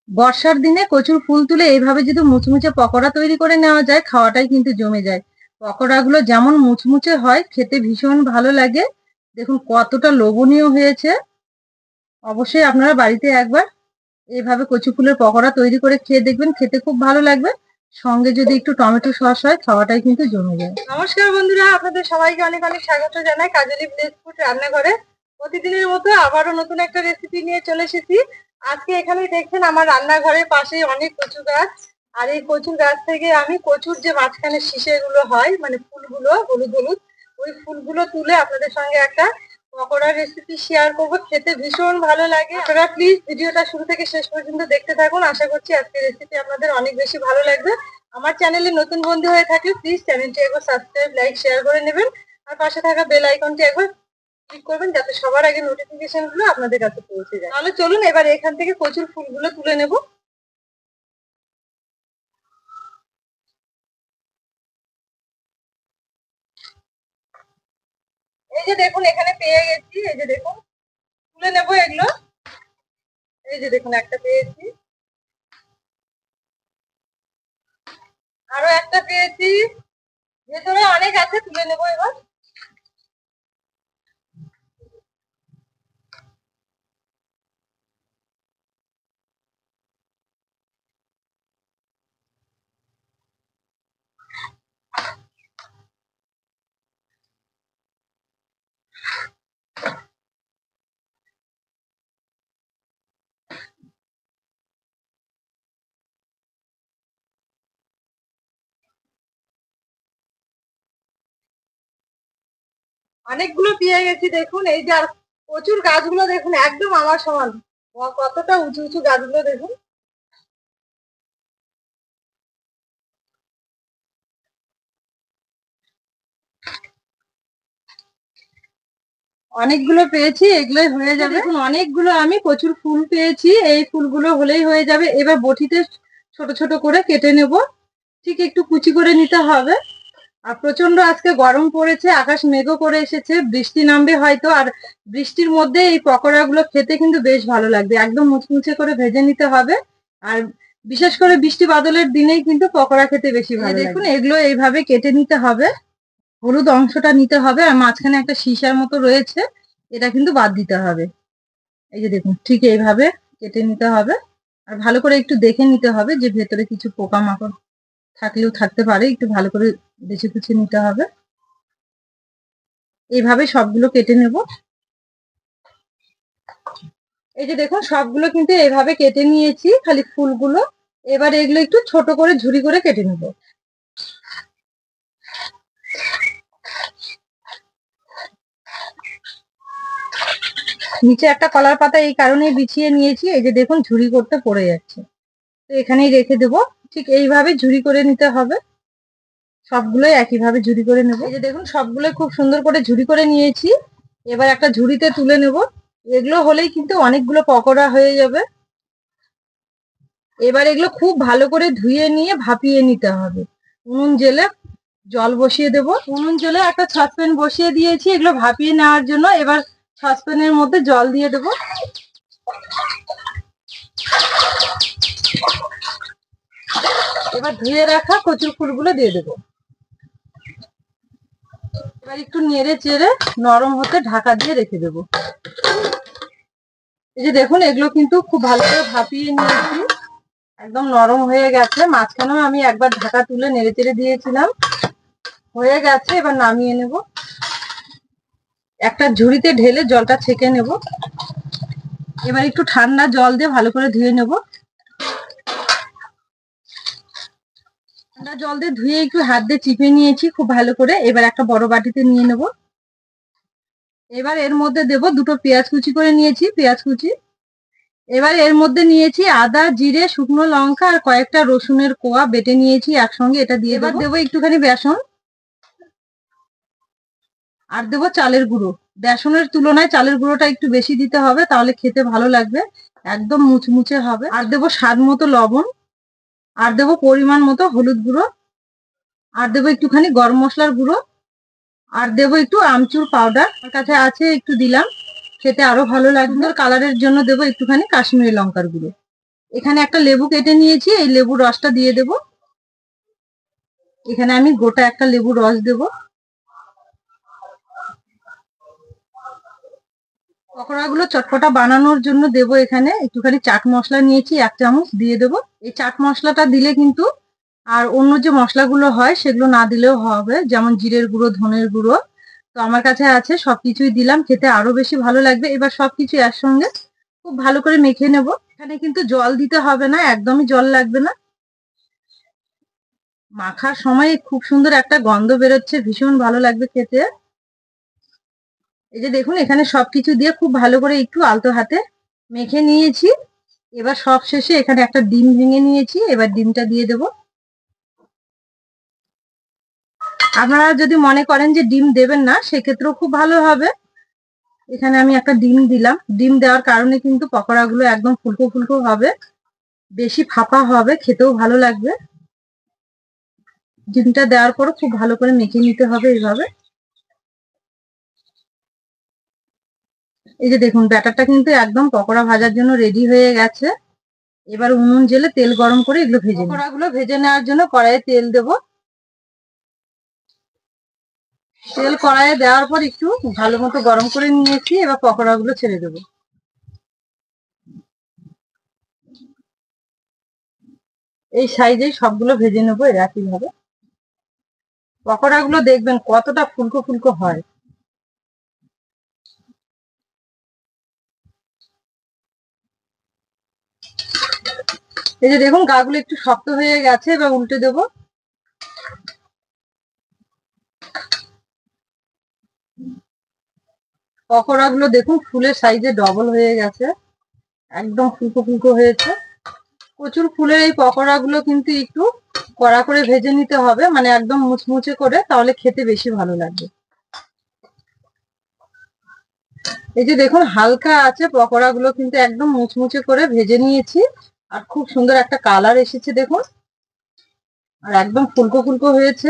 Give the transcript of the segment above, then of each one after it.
বর্ষার দিনে কচুর ফুল তুলে এইভাবে যদি মুচমুচে পকোড়া তৈরি করে নেওয়া যায়, খাওয়াটাই কিন্তু জমে যায়। পকোড়াগুলো যেমন মুচমুচে হয়, খেতে ভীষণ ভালো লাগে। দেখুন কতটা লোভনীয় হয়েছে। অবশ্যই আপনারা বাড়িতে একবার এইভাবে কচু ফুলের পকোড়া তৈরি করে খেয়ে দেখবেন, খেতে খুব ভালো লাগবে। সঙ্গে যদি একটু টমেটো সস হয়, খাওয়াটাই কিন্তু জমে যায়। নমস্কার বন্ধুরা, আপনাদের সবাইকে অনেক অনেক স্বাগত জানাই কাজলি ভিলেজ ফুড রান্নাঘরে। প্রতিদিনের মতো আবারও নতুন একটা রেসিপি নিয়ে চলে এসেছি। আজকে এখানে দেখছেন আমার রান্নাঘরের পাশেই অনেক কচু গাছ। আর এই কচুর গাছ থেকে আমি কচুর যে মাঝখানে শীষেগুলো হয়, মানে ফুলগুলো হলুদ হলুদ, ওই ফুলগুলো তুলে আপনাদের সঙ্গে একটা পকোড়ার রেসিপি শেয়ার করবো। খেতে ভীষণ ভালো লাগে। আপনারা প্লিজ ভিডিওটা শুরু থেকে শেষ পর্যন্ত দেখতে থাকুন। আশা করছি আজকের রেসিপি আপনাদের অনেক বেশি ভালো লাগবে। আমার চ্যানেলে নতুন বন্ধু হয়ে থাকলে প্লিজ চ্যানেলটি একবার সাবস্ক্রাইব, লাইক, শেয়ার করে নেবেন। আর পাশে থাকা বেল আইকনটি একবার ক্লিক করবেন, যাতে সবার আগে নোটিফিকেশন গুলো আপনাদের কাছে পৌঁছে যায়। তাহলে চলুন এবার এখান থেকে কচুর ফুলগুলো তুলে নেব। এই যে দেখুন এখানে পেয়ে গেছি, এই যে দেখুন তুলে নেব এগুলো। এই যে দেখুন একটা পেয়েছি, আরো একটা পেয়েছি, ভেতরে অনেক আছে, তুলে নেবো এবার। অনেকগুলো পেয়ে গেছি দেখুন। এই যে আর প্রচুর গাছগুলো দেখুন একদম আমার সমান, কতটা উঁচু উঁচু গাছগুলো দেখুন। অনেকগুলো পেয়েছি, এগুলোই হয়ে যাবে। দেখুন অনেকগুলো আমি প্রচুর ফুল পেয়েছি, এই ফুলগুলো হলেই হয়ে যাবে। এবার বটিতে ছোট ছোট করে কেটে নেব। ঠিক একটু কুচি করে নিতে হবে। আর প্রচন্ড আজকে গরম পড়েছে, আকাশ মেঘও করে এসেছে, বৃষ্টি নামবে হয়তো। আর বৃষ্টির মধ্যে এই পকোড়াগুলো খেতে কিন্তু বেশ ভালো লাগবে। একদম মুচমুচে করে ভেজে নিতে হবে। আর বিশেষ করে বৃষ্টি বাদলের দিনেই কিন্তু পকোড়া খেতে বেশি ভালো লাগে। দেখুন এগুলো এইভাবে কেটে নিতে হবে। হলুদ অংশটা নিতে হবে, আর মাঝখানে একটা সীসার মতো রয়েছে, এটা কিন্তু বাদ দিতে হবে। এই যে দেখুন ঠিক এইভাবে কেটে নিতে হবে। আর ভালো করে একটু দেখে নিতে হবে যে ভেতরে কিছু পোকামাকড় থাকলেও থাকতে পারে, একটু ভালো করে বেছে কুচে নিতে হবে। এইভাবে সবগুলো কেটে নেব। এই যে দেখুন সবগুলো কিন্তু এইভাবে কেটে নিয়েছি, খালি ফুলগুলো। এবার এগুলো একটু ছোট করে ঝুরি করে কেটে নেব। নিচে একটা কলার পাতা এই কারণে বিছিয়ে নিয়েছি, এই যে দেখুন ঝুরি করতে পড়ে যাচ্ছে, তো এখানেই রেখে দেব। ঠিক এইভাবে ঝুরি করে নিতে হবে। সবগুলোই একইভাবে ঝুরি করে নেব। এই যে দেখুন সবগুলো খুব সুন্দর করে ঝুরি করে নিয়েছি। এবার একটা ঝুড়িতে তুলে নেব। এগুলো হলেই কিন্তু অনেকগুলো পকোড়া হয়ে যাবে। এবার এগুলো খুব ভালো করে ধুয়ে নিয়ে ভাপিয়ে নিতে হবে। উনুন জেলে জল বসিয়ে দেব। উনুন জেলে একটা সসপ্যান বসিয়ে দিয়েছি এগুলো ভাপিয়ে নেওয়ার জন্য। এবার সসপ্যানের মধ্যে জল দিয়ে দেব। এবার ধুয়ে রাখা কচুর ফুলগুলো দিয়ে দেব। এবার একটু নেড়ে চেড়ে নরম হতে ঢাকা দিয়ে রেখে দেব। এই যে দেখুন এগুলো কিন্তু খুব ভালো করে ভাপিয়ে নিয়েছি, একদম নরম হয়ে গেছে। মাঝখানেও আমি একবার ঢাকা তুলে নেড়ে চেড়ে দিয়েছিলাম, হয়ে গেছে। এবার নামিয়ে নেব। একটা ঝুড়িতে ঢেলে জলটা ছেঁকে নেব। এবার একটু ঠান্ডা জল দিয়ে ভালো করে ধুয়ে নেব। ঠান্ডা জল দিয়ে ধুয়ে একটু হাত দিয়ে চিপে নিয়েছি খুব ভালো করে। এবার একটা বড় বাটিতে নিয়ে নেব। এবার এর মধ্যে দেব দুটো পেঁয়াজ কুচি করে নিয়েছি, পেঁয়াজ কুচি। এবার এর মধ্যে নিয়েছি আদা, জিরে, শুকনো লঙ্কা আর কয়েকটা রসুনের কোয়া বেটে নিয়েছি একসঙ্গে, এটা দিয়ে এবার দেবো একটুখানি বেসন। আর দেবো চালের গুঁড়ো। বেসনের তুলনায় চালের গুঁড়োটা একটু বেশি দিতে হবে, তাহলে খেতে ভালো লাগবে, একদম মুচমুচে হবে। আর দেবো স্বাদ মতো লবণ। আর দেবো পরিমাণ মতো হলুদ গুঁড়ো। আর দেবো একটুখানি গরম মশলার গুঁড়ো। আর দেবো একটু আমচুর পাউডার, আমার কাছে আছে একটু দিলাম, খেতে আরো ভালো লাগবে। কালারের জন্য দেবো একটুখানি কাশ্মীরি লঙ্কার গুঁড়ো। এখানে একটা লেবু কেটে নিয়েছি, এই লেবুর রসটা দিয়ে দেব। এখানে আমি গোটা একটা লেবুর রস দেব। পকোড়াগুলো চটপটা বানানোর জন্য দেব এখানে একটুখানি চাট মশলা নিয়েছি, 1 চামচ দিয়ে দেব। এই চাট মশলাটা দিলে কিন্তু আর অন্য যে মশলাগুলো হয় সেগুলো না দিলেও হবে, যেমন জিরের গুঁড়ো, ধনের গুঁড়ো। তো আমার কাছে আছে, সবকিছুই দিলাম, খেতে আরো বেশি ভালো লাগবে। এবার সবকিছু একসঙ্গে খুব ভালো করে মেখে নেব। এখানে কিন্তু জল দিতে হবে না, একদমই জল লাগবে না। মাখার সময় খুব সুন্দর একটা গন্ধ বেরোচ্ছে, ভীষণ ভালো লাগবে খেতে। এই যে দেখুন, এখানে সবকিছু দিয়ে খুব ভালো করে একটু আলতো হাতে মেখে নিয়েছি। এবার সব শেষে এখানে একটা ডিম ভেঙে নিয়েছি, এবার ডিমটা দিয়ে দেব। আপনারা যদি মনে করেন যে ডিম দেবেন না, সেক্ষেত্রেও খুব ভালো হবে। এখানে আমি একটা ডিম দিলাম। ডিম দেওয়ার কারণে কিন্তু পকোড়াগুলো একদম ফুলকো ফুলকো হবে, বেশি ফাঁপা হবে, খেতেও ভালো লাগবে। ডিমটা দেওয়ার পর খুব ভালো করে মেখে নিতে হবে এইভাবে। এই যে দেখুন, ব্যাটারটা কিন্তু একদম পকোড়া ভাজার জন্য রেডি হয়ে গেছে। এবার উনুন জেলে তেল গরম করে এগুলো ভেজে নেব। পকোড়াগুলো ভেজে নেওয়ার জন্য কড়াইয়ে তেল দেব। তেল কড়াইয়ে দেওয়ার পর একটু ভালো মতো গরম করে নিয়েছি, এবার পকোড়াগুলো ছেড়ে দেবো। এই সাইজেই সবগুলো ভেজে নেবো একই ভাবে। পকোড়াগুলো দেখবেন কতটা ফুলকো ফুলকো হয়। এই যে দেখুন, গাগুলো একটু শক্ত হয়ে গেছে, এবার উল্টে দেবো। পকোড়াগুলো দেখুন ফুলের সাইজে ডবল হয়ে গেছে, একদম ফুলকো ফুলকো হয়েছে। প্রচুর ফুলের এই পকোড়াগুলো কিন্তু একটু কড়া করে ভেজে নিতে হবে, মানে একদম মুচমুচে করে, তাহলে খেতে বেশি ভালো লাগবে। এই যে দেখুন, হালকা আছে, পকোড়াগুলো কিন্তু একদম মুচমুচে করে ভেজে নিয়েছি, আর খুব সুন্দর একটা কালার এসেছে দেখুন, আর একদম ফুলকো ফুলকো হয়েছে।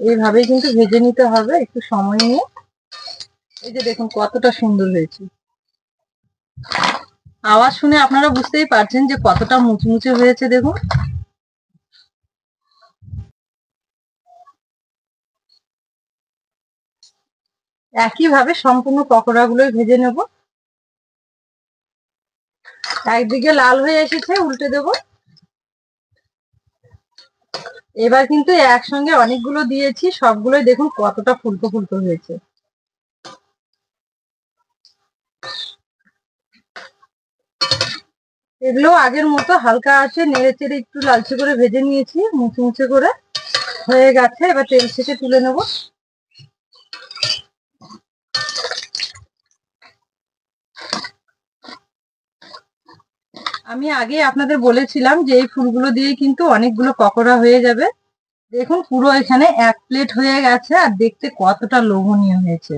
এইভাবেই কিন্তু ভেজে নিতে হবে একটু সময় নিয়ে। এই যে দেখুন কতটা সুন্দর হয়েছে। আওয়াজ শুনে আপনারা বুঝতেই পারছেন যে কতটা মুচমুচে হয়েছে দেখুন। একইভাবে সম্পূর্ণ পকোড়াগুলোই ভেজে নেব। একদিকে লাল হয়ে এসেছে, উল্টে দেব। এবার কিন্তু একসঙ্গে অনেকগুলো দিয়েছি, সবগুলোই দেখুন কতটা ফুলকো ফুলকো হয়েছে। এগুলো আগের মতো হালকা আছে নেড়ে চেড়ে একটু লালচে করে ভেজে নিয়েছি, মুচমুচে করে হয়ে গেছে। এবার তেল থেকে তুলে নেব। আমি আগে আপনাদের বলেছিলাম যে এই ফুলগুলো দিয়ে কিন্তু অনেকগুলো পকোড়া হয়ে যাবে। দেখুন পুরো এখানে 1 প্লেট হয়ে গেছে, আর দেখতে কতটা লোভনীয় হয়েছে।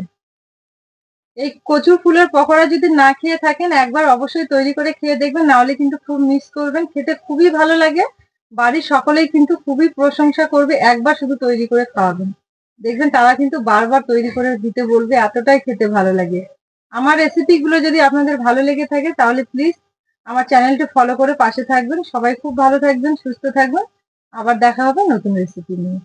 এই কচু ফুলের পকোড়া যদি না খেয়ে থাকেন, একবার অবশ্যই তৈরি করে খেয়ে দেখবেন, নাহলে কিন্তু খুব মিস করবেন। খেতে খুবই ভালো লাগে, বাড়ির সকলেই কিন্তু খুবই প্রশংসা করবে। একবার শুধু তৈরি করে খাওয়াবেন, দেখবেন তারা কিন্তু বারবার তৈরি করে দিতে বলবে, এতটাই খেতে ভালো লাগে। আমার রেসিপি গুলো যদি আপনাদের ভালো লেগে থাকে, তাহলে প্লিজ আমার চ্যানেলটি ফলো করে পাশে থাকবেন। সবাই খুব ভালো থাকবেন, সুস্থ থাকবেন। আবার দেখা হবে নতুন রেসিপি নিয়ে।